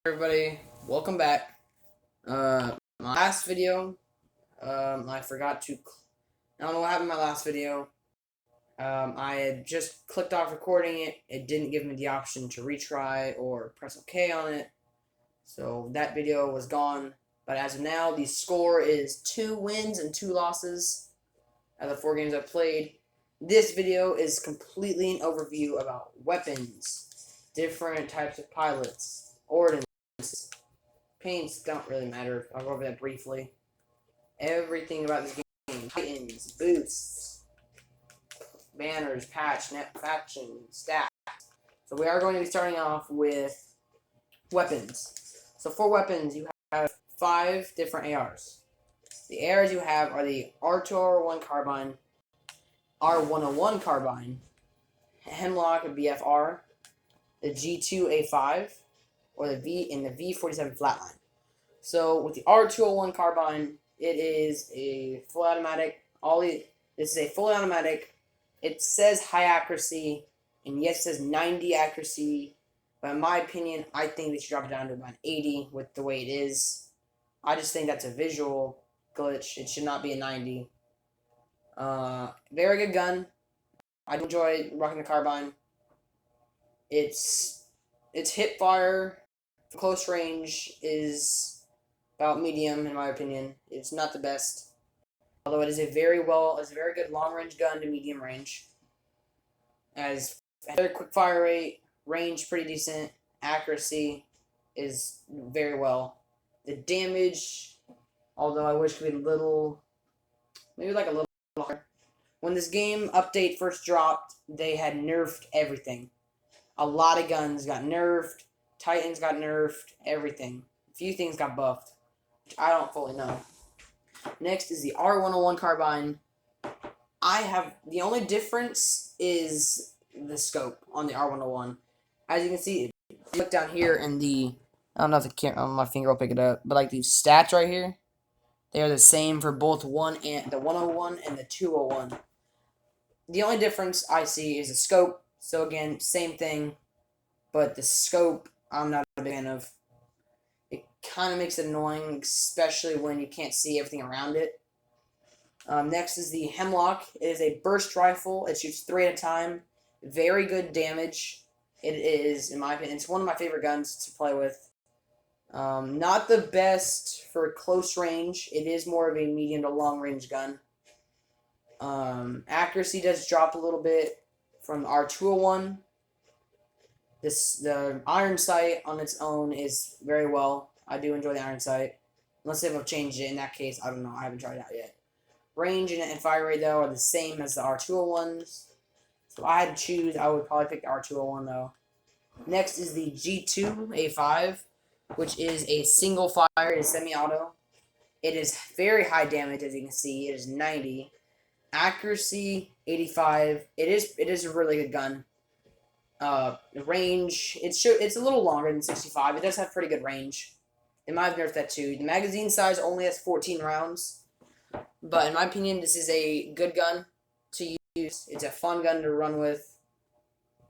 Everybody, welcome back. My last video, I forgot to. I don't know what happened in my last video. I had just clicked off recording it. It didn't give me the option to retry or press OK on it, so that video was gone. But as of now, the score is 2 wins and 2 losses out of the 4 games I played. This video is completely an overview about weapons, different types of pilots, ordnance. Paints don't really matter. I'll go over that briefly. Everything about this game. Titans, boosts, banners, patch, net faction, stats. So we are going to be starting off with weapons. So for weapons, you have 5 different ARs. The ARs you have are the R201 carbine, R101 carbine, Hemlock BFR, the G2A5, or the V47 flatline. So with the R201 carbine, it is a fully automatic. This is a fully automatic. It says high accuracy, and yes, it says 90 accuracy. But in my opinion, I think they should drop it down to about 80 with the way it is. I just think that's a visual glitch. It should not be a 90. Very good gun. I enjoy rocking the carbine. Its hip fire for close range is about medium in my opinion. It's not the best, although it is a very good long range gun to medium range. As very quick fire rate, range pretty decent, accuracy is very well. The damage, although I wish it could be a little, maybe like a little higher. When this game update first dropped, they had nerfed everything. A lot of guns got nerfed. Titans got nerfed. Everything. A few things got buffed, which I don't fully know. Next is the R101 carbine. The only difference is the scope on the R101. As you can see, if you look down here in I don't know if the camera, my finger will pick it up, but like these stats right here, they are the same for both the 101 and the 201. The only difference I see is the scope. So again, same thing, but the scope I'm not a big fan of. It kind of makes it annoying, especially when you can't see everything around it. Next is the Hemlock. It is a burst rifle. It shoots 3 at a time. Very good damage. It is, in my opinion, it's one of my favorite guns to play with. Not the best for close range. It is more of a medium to long range gun. Accuracy does drop a little bit from the R201. The iron sight on its own is very well. I do enjoy the iron sight. Unless they have changed it. In that case, I don't know. I haven't tried it out yet. Range and fire rate, though, are the same as the R201s. So if I had to choose, I would probably pick the R201, though. Next is the G2A5, which is a single fire. It is semi-auto. It is very high damage, as you can see. It is 90. Accuracy, 85. It is a really good gun. The range, it's a little longer than 65. It does have pretty good range. They might have nerfed that too. The magazine size only has 14 rounds. But in my opinion, this is a good gun to use. It's a fun gun to run with.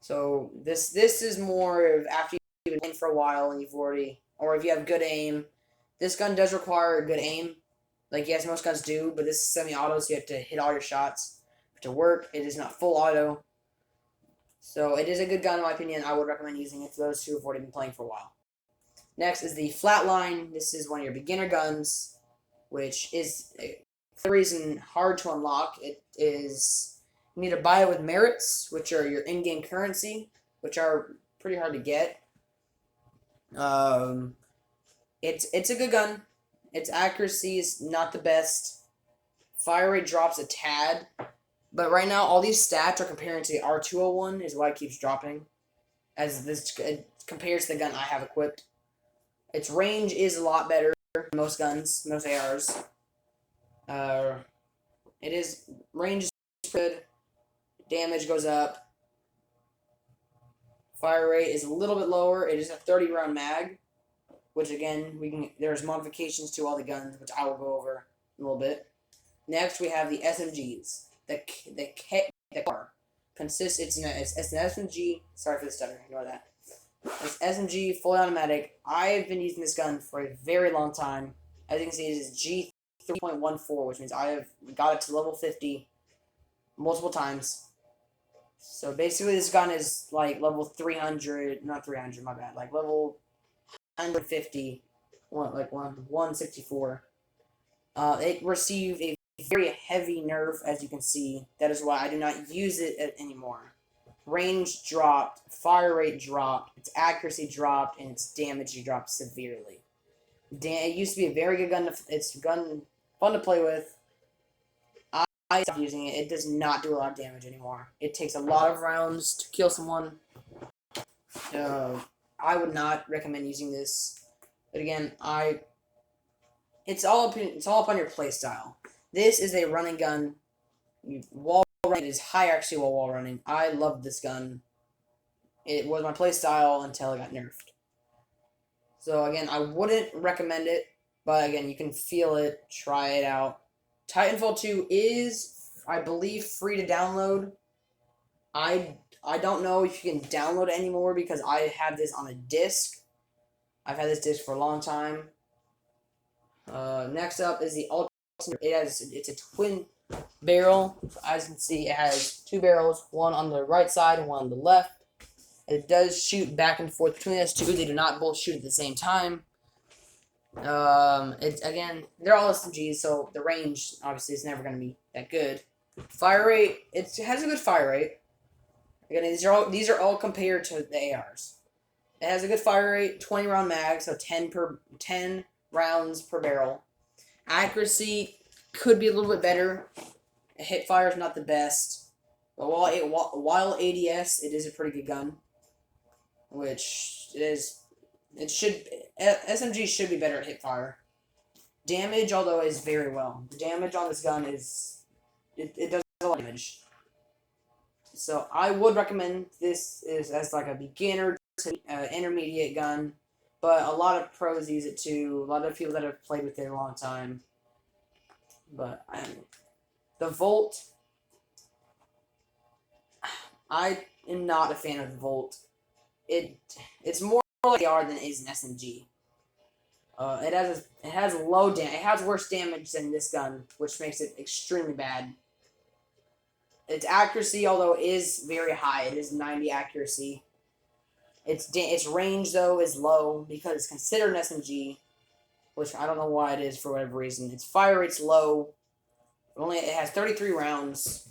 So this is more of after you've been playing for a while and or if you have good aim. This gun does require good aim. Like, yes, most guns do, but this is semi-auto, so you have to hit all your shots to work. It is not full auto. So it is a good gun in my opinion. I would recommend using it for those who have already been playing for a while. Next is the Flatline. This is one of your beginner guns, which is, for the reason, hard to unlock. It is, you need to buy it with merits, which are your in-game currency, which are pretty hard to get. It's a good gun. Its accuracy is not the best. Fire rate drops a tad. But right now, all these stats are comparing to the R201 is why it keeps dropping. As it compares to the gun I have equipped. Its range is a lot better than most guns, most ARs. Range is good. Damage goes up. Fire rate is a little bit lower. It is a 30 round mag, which again there's modifications to all the guns, which I will go over in a little bit. Next, we have the SMGs. The car consists. It's an SMG. Sorry for the stutter. Ignore that. It's SMG, fully automatic. I've been using this gun for a very long time. As you can see, it is G3.14, which means I have got it to level 50 multiple times. So basically, this gun is like level 300, not 300, my bad, like level 150, 164. It received a very heavy nerf, as you can see. That is why I do not use it anymore. Range dropped, fire rate dropped, its accuracy dropped, and its damage dropped severely. It used to be a very good gun. It's fun to play with. I stopped using it. It does not do a lot of damage anymore. It takes a lot of rounds to kill someone. I would not recommend using this. But again, it's all up on your playstyle. This is a running gun. Wall running. It is high accuracy while wall running. I love this gun. It was my playstyle until it got nerfed. So again, I wouldn't recommend it, but again, you can feel it, try it out. Titanfall 2 is, I believe, free to download. I don't know if you can download it anymore because I have this on a disc. I've had this disc for a long time. Next up is the Ultra. It's a twin barrel. As you can see, it has two barrels, one on the right side and one on the left. It does shoot back and forth between those two. They do not both shoot at the same time. It's again, they're all SMGs, so the range obviously is never going to be that good. Fire rate, it has a good fire rate. Again, these are all compared to the ARs. It has a good fire rate, 20 round mag, so 10 rounds per barrel. Accuracy could be a little bit better. Hip fire is not the best, but while ADS, it is a pretty good gun. Which SMG should be better at hip fire. Damage, although, is very well. The damage on this gun it does a lot of damage. So I would recommend this as like a beginner to intermediate gun, but a lot of pros use it too. A lot of people that have played with it a long time. But the Volt, I am not a fan of the Volt. It's more like AR than it is an SMG. It has low damage. It has worse damage than this gun, which makes it extremely bad. Its accuracy, although, is very high. It is 90 accuracy. Its range, though, is low because it's considered an SMG, which I don't know why it is for whatever reason. Its fire rate's low. It has 33 rounds.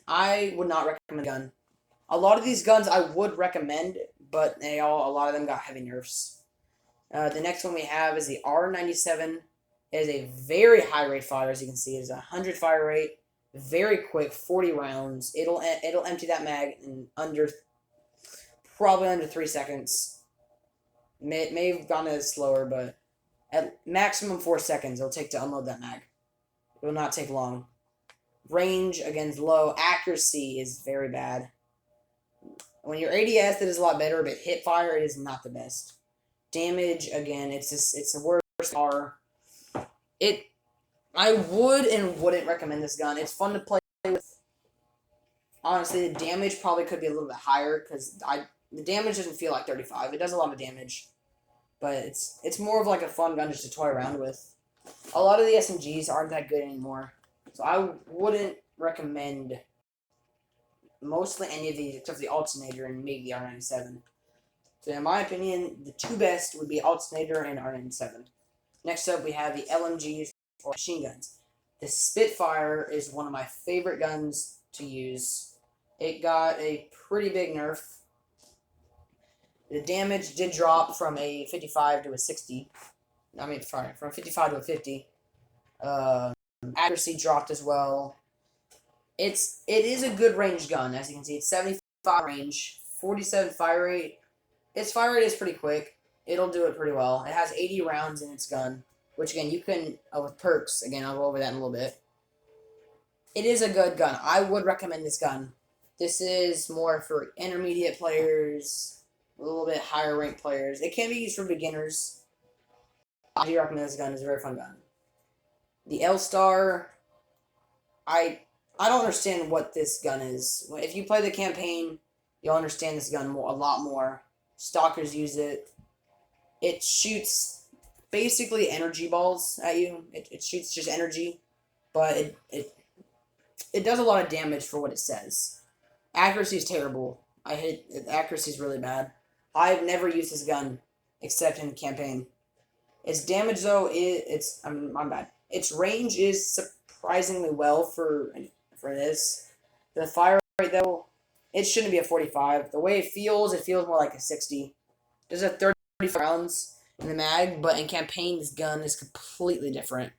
I would not recommend the gun. A lot of these guns I would recommend, but a lot of them got heavy nerfs. The next one we have is the R97. It is a very high rate fire, as you can see. It is a 100 fire rate, very quick, 40 rounds. It'll empty that mag in probably under 3 seconds. May have gone a slower, but at maximum 4 seconds it'll take to unload that mag. It will not take long. Range, again, is low. Accuracy is very bad. When you're ADS, it is a lot better, but hip fire, it is not the best. Damage, again, it's the worst R. I would and wouldn't recommend this gun. It's fun to play with. Honestly, the damage probably could be a little bit higher because the damage doesn't feel like 35. It does a lot of damage, but it's more of like a fun gun just to toy around with. A lot of the SMGs aren't that good anymore, so I wouldn't recommend mostly any of these except for the Alternator and maybe the R97. So in my opinion, the two best would be Alternator and R97. Next up, we have the LMGs, or machine guns. The Spitfire is one of my favorite guns to use. It got a pretty big nerf. The damage did drop from a 55 to a 60. From 55 to a 50. Accuracy dropped as well. It is a good range gun, as you can see. It's 75 range, 47 fire rate. Its fire rate is pretty quick. It'll do it pretty well. It has 80 rounds in its gun, which again, you can, with perks, again, I'll go over that in a little bit. It is a good gun. I would recommend this gun. This is more for intermediate players, a little bit higher ranked players. It can be used for beginners. I do recommend this gun. It's a very fun gun. The L-Star, I don't understand what this gun is. If you play the campaign, you'll understand this gun a lot more. Stalkers use it. It shoots basically energy balls at you. It shoots just energy, but it does a lot of damage for what it says. Accuracy is terrible. Accuracy is really bad. I've never used this gun except in campaign. Its damage though I'm bad. Its range is surprisingly well for this. The fire rate though, it shouldn't be a 45. The way it feels more like a 60. There's a 30 rounds in the mag, but in campaign this gun is completely different.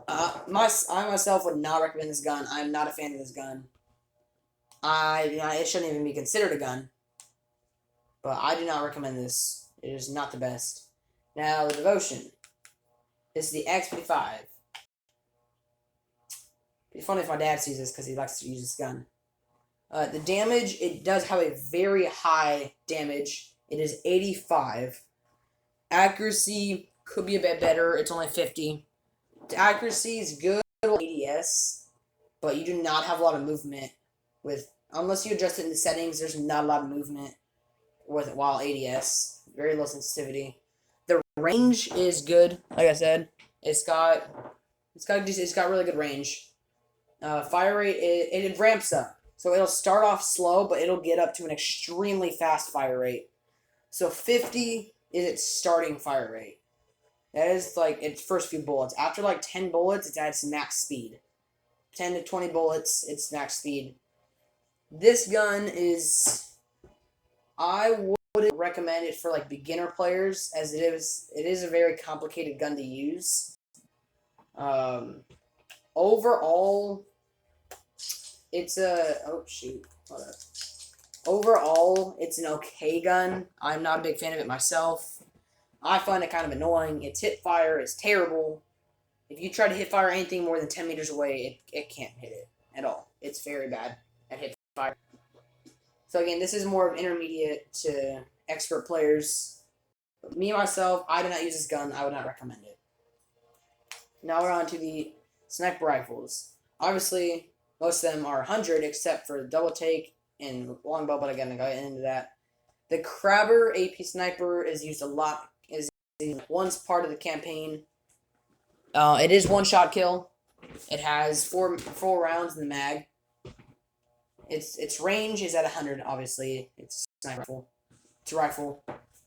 I myself would not recommend this gun. I'm not a fan of this gun. It shouldn't even be considered a gun. But I do not recommend this. It is not the best. Now, the Devotion. This is the X55. It'd be funny if my dad sees this because he likes to use this gun. The damage, it does have a very high damage. It is 85. Accuracy could be a bit better. It's only 50. The accuracy is good with ADS, but you do not have a lot of movement unless you adjust it in the settings. There's not a lot of movement while ADS. Very low sensitivity. The range is good. Like I said, it's got really good range. Fire rate it ramps up, so it'll start off slow, but it'll get up to an extremely fast fire rate. So 50 is its starting fire rate. That is like its first few bullets. After like 10 bullets, it's at its max speed. 10 to 20 bullets, it's max speed. This gun I would recommend it for like beginner players, as it is a very complicated gun to use. Overall, it's Overall, it's an okay gun. I'm not a big fan of it myself. I find it kind of annoying. Its hip fire is terrible. If you try to hip fire anything more than 10 meters away, it can't hit it at all. It's very bad at hip fire. So again, this is more of intermediate to expert players. But me, myself, I do not use this gun. I would not recommend it. Now we're on to the sniper rifles. Obviously, most of them are 100 except for double take and longbow, but again, I'll get into that. The Crabber AP sniper is used a lot. Is once part of the campaign. It is one-shot kill. It has four rounds in the mag. Its range is at 100, obviously. It's a sniper rifle. It's a rifle.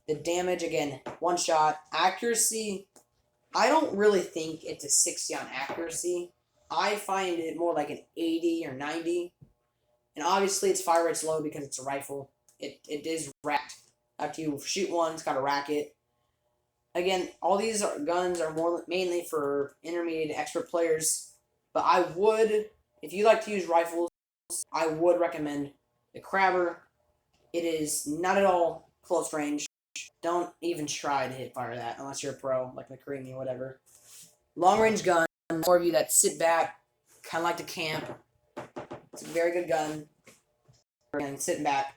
The damage, again, one shot. Accuracy, I don't really think it's a 60 on accuracy. I find it more like an 80 or 90. And obviously its fire rate's low because it's a rifle. It is racked. After you shoot one, it's got a racket. Again, all these guns are mainly for intermediate to expert players. But I would, if you like to use rifles, I would recommend the Crabber. It is not at all close range. Don't even try to hit fire that unless you're a pro, like McCreamy or whatever. Long range gun, more of you that sit back, kind of like to camp. It's a very good gun. And sitting back.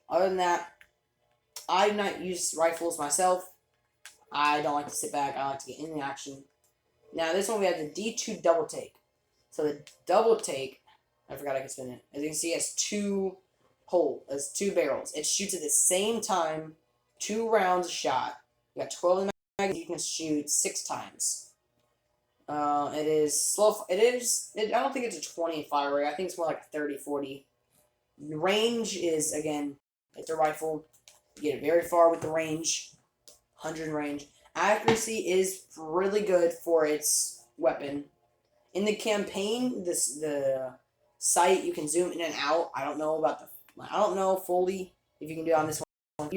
Other than that, I've not used rifles myself. I don't like to sit back. I like to get in the action. Now, this one we have the D2 double take. So the double take, I forgot I could spin it. As you can see, it has two barrels. It shoots at the same time, 2 rounds a shot. You got 12 in the magazine. You can shoot 6 times. It is slow. I don't think it's a 20 fire rate. I think it's more like a 30, 40. Range is, again, it's a rifle. You get it very far with the range. 100 range. Accuracy is really good for its weapon. In the campaign, the sight, you can zoom in and out. I don't know fully if you can do it on this one.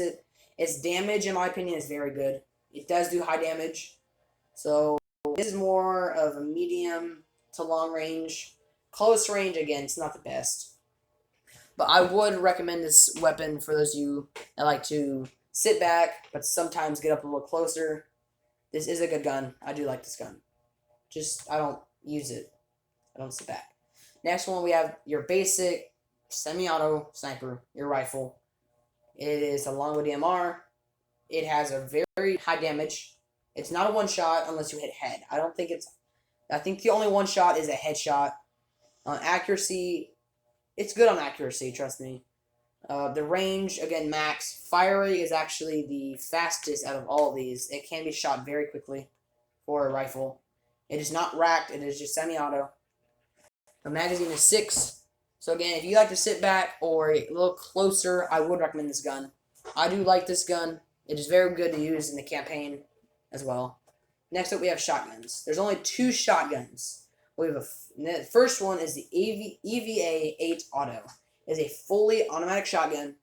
Its damage, in my opinion, is very good. It does do high damage. So this is more of a medium to long range. Close range, again, it's not the best. But I would recommend this weapon for those of you that like to sit back, but sometimes get up a little closer. This is a good gun. I do like this gun. Just, I don't use it. I don't sit back. Next one, we have your basic semi-auto sniper, your rifle. It is a longbow DMR. It has a very high damage. It's not a one-shot unless you hit head. I think the only one-shot is a headshot. Accuracy, it's good on accuracy, trust me. The range, again, max. Fire rate is actually the fastest out of all of these. It can be shot very quickly for a rifle. It is not racked, it is just semi-auto. The magazine is 6. So again, if you like to sit back or a little closer, I would recommend this gun. I do like this gun. It is very good to use in the campaign as well. Next up, we have shotguns. There's only 2 shotguns. The first one is the EVA 8 Auto. It is a fully automatic shotgun.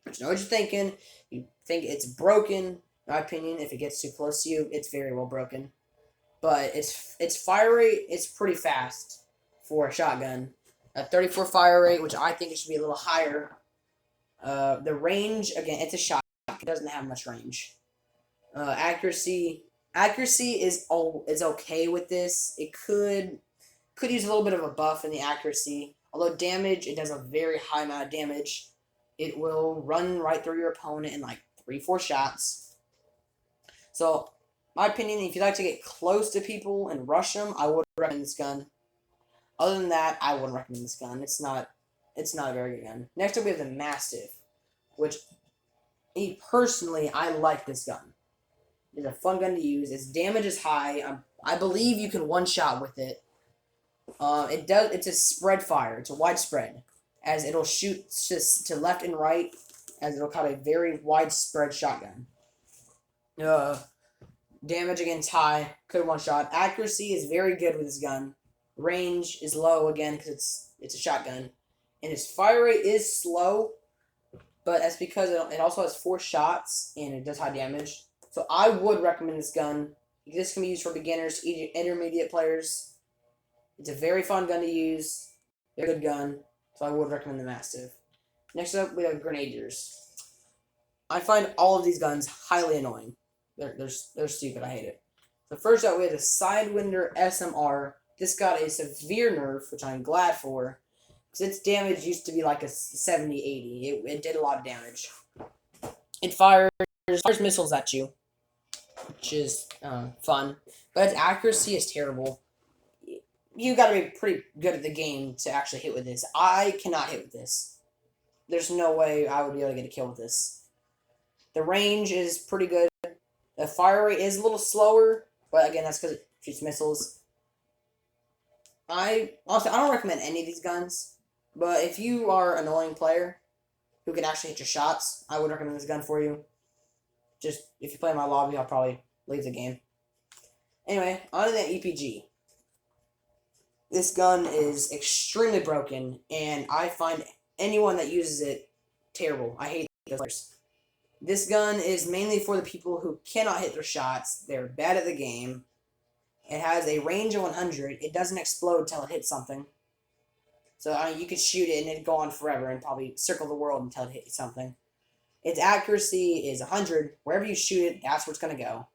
I know what you're thinking. You think it's broken. In my opinion, if it gets too close to you, it's very well broken. But its fire rate is pretty fast for a shotgun. A 34 fire rate, which I think it should be a little higher. The range, again, it's a shotgun. It doesn't have much range. Accuracy is okay with this. It could use a little bit of a buff in the accuracy. Although damage, it does a very high amount of damage. It will run right through your opponent in like 3-4 shots. So, my opinion, if you'd like to get close to people and rush them, I would recommend this gun. Other than that, I wouldn't recommend this gun. It's not a very good gun. Next up, we have the Mastiff, which personally, I like this gun. It's a fun gun to use. Its damage is high. I believe you can one-shot with it. It's a spread fire. It's a wide spread, as it'll shoot just to left and right, as it'll cut a very widespread shotgun. Damage against high. Could one-shot. Accuracy is very good with this gun. Range is low again because it's a shotgun, and its fire rate is slow, but that's because it also has 4 shots and it does high damage. So I would recommend this gun. This can be used for beginners, intermediate players. It's a very fun gun to use. Very good gun. So I would recommend the Mastiff. Next up, we have Grenadiers. I find all of these guns highly annoying. They're stupid. I hate it. So first up, we have the Sidewinder SMR. This got a severe nerf, which I'm glad for, because its damage used to be like a 70-80. It did a lot of damage. It fires missiles at you, which is fun, but its accuracy is terrible. You gotta be pretty good at the game to actually hit with this. I cannot hit with this. There's no way I would be able to get a kill with this. The range is pretty good. The fire rate is a little slower, but again, that's because it shoots missiles. I don't recommend any of these guns, but if you are an annoying player who can actually hit your shots, I would recommend this gun for you. Just, if you play in my lobby, I'll probably leave the game. Anyway, on to the EPG. This gun is extremely broken, and I find anyone that uses it terrible. I hate those players. This gun is mainly for the people who cannot hit their shots. They're bad at the game. It has a range of 100. It doesn't explode till it hits something. So you could shoot it and it'd go on forever and probably circle the world until it hits something. Its accuracy is 100. Wherever you shoot it, that's where it's going to go.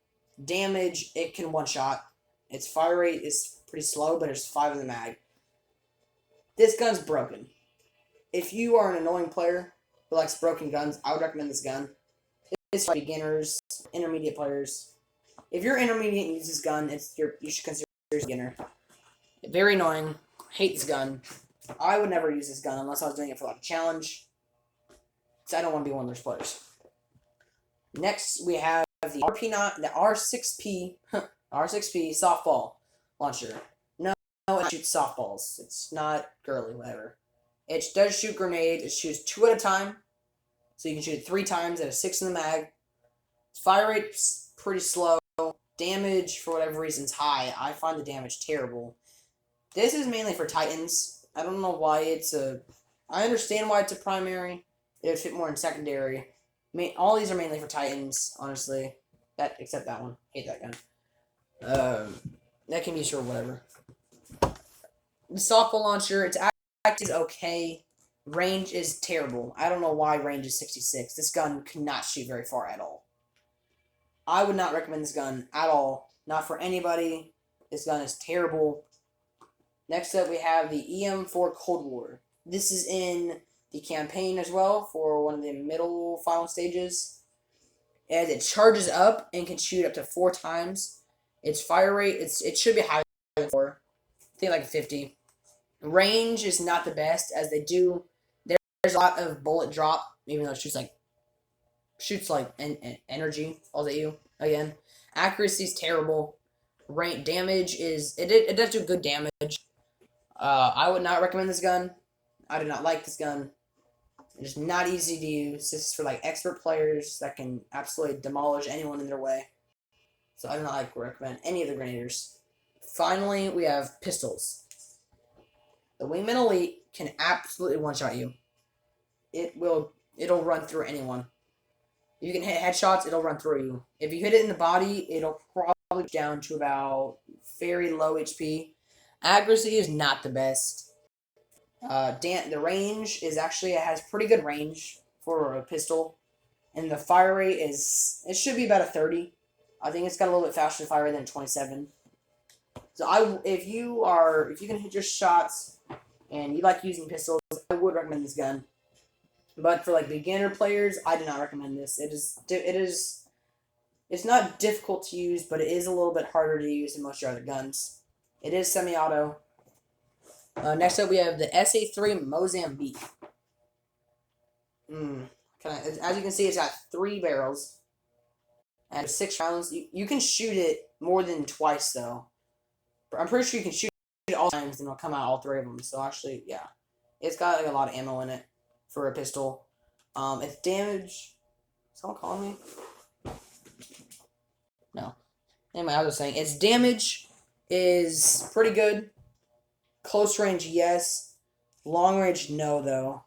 Damage, it can one-shot. Its fire rate is pretty slow, but there's 5 in the mag. This gun's broken. If you are an annoying player who likes broken guns, I would recommend this gun. It's for beginners, intermediate players. If you're intermediate and use this gun, you should consider it a beginner. Very annoying. Hate this gun. I would never use this gun unless I was doing it for like a challenge. So I don't want to be one of those players. Next, we have the R6P softball launcher. No, it shoots softballs. It's not girly, whatever. It does shoot grenades. It shoots 2 at a time. So you can shoot it 3 times at a 6 in the mag. Fire rate's pretty slow. Damage, for whatever reason, is high. I find the damage terrible. This is mainly for Titans. I don't know why it's a... I understand why it's a primary. It would fit more in secondary. All these are mainly for Titans, honestly. Except that one. Hate that gun. That can be used for whatever. The softball launcher, its act is okay. Range is terrible. I don't know why range is 66. This gun cannot shoot very far at all. I would not recommend this gun at all. Not for anybody. This gun is terrible. Next up, we have the EM4 Cold War. This is in the campaign as well for one of the middle final stages. As it charges up and can shoot up to 4 times. Its fire rate, it should be higher than 4. I think like 50. Range is not the best, as there's a lot of bullet drop, even though it shoots like energy all at you again. Accuracy is terrible. Range damage it does do good damage. I would not recommend this gun. I do not like this gun. It's not easy to use. This is for like expert players that can absolutely demolish anyone in their way. So I do not like recommend any of the grenadiers. Finally, we have pistols. The Wingman Elite can absolutely one-shot you. It'll run through anyone. You can hit headshots, it'll run through you. If you hit it in the body, it'll probably down to about very low HP. Accuracy is not the best. The range is actually, it has pretty good range for a pistol. And the fire rate it should be about a 30. I think it's got a little bit faster fire rate than 27. So if you can hit your shots and you like using pistols, I would recommend this gun. But for like beginner players, I do not recommend this. It's not difficult to use, but it is a little bit harder to use than most of your other guns. It is semi-auto. Next up, we have the SA-3 Mozambique. As you can see, it's got 3 barrels and 6 rounds. You can shoot it more than twice, though. I'm pretty sure you can shoot it all times, and it'll come out all 3 of them. So actually, yeah, it's got like a lot of ammo in it for a pistol. Its damage. Is someone calling me? No. Anyway, I was saying its damage is pretty good. Close range, yes. Long range, no, though.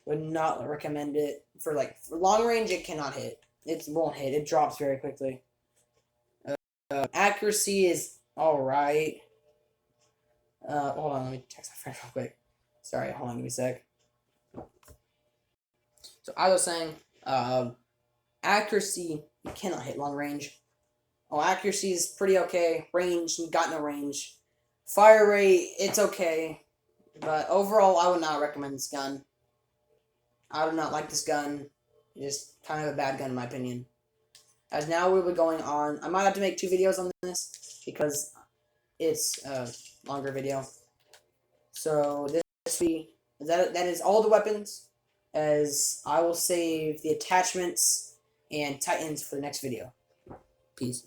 Would not recommend it. For long range, it cannot hit. It won't hit. It drops very quickly. Accuracy is alright. Hold on, let me text my friend real quick. Sorry, hold on, give me a sec. So I was saying, accuracy, you cannot hit long range. Oh, accuracy is pretty okay. Range, you got no range. Fire rate, it's okay. But overall, I would not recommend this gun. I do not like this gun. It is kind of a bad gun in my opinion. As now we'll be going on. I might have to make 2 videos on this because it's a longer video. So that is all the weapons. As I will save the attachments and Titans for the next video. Peace.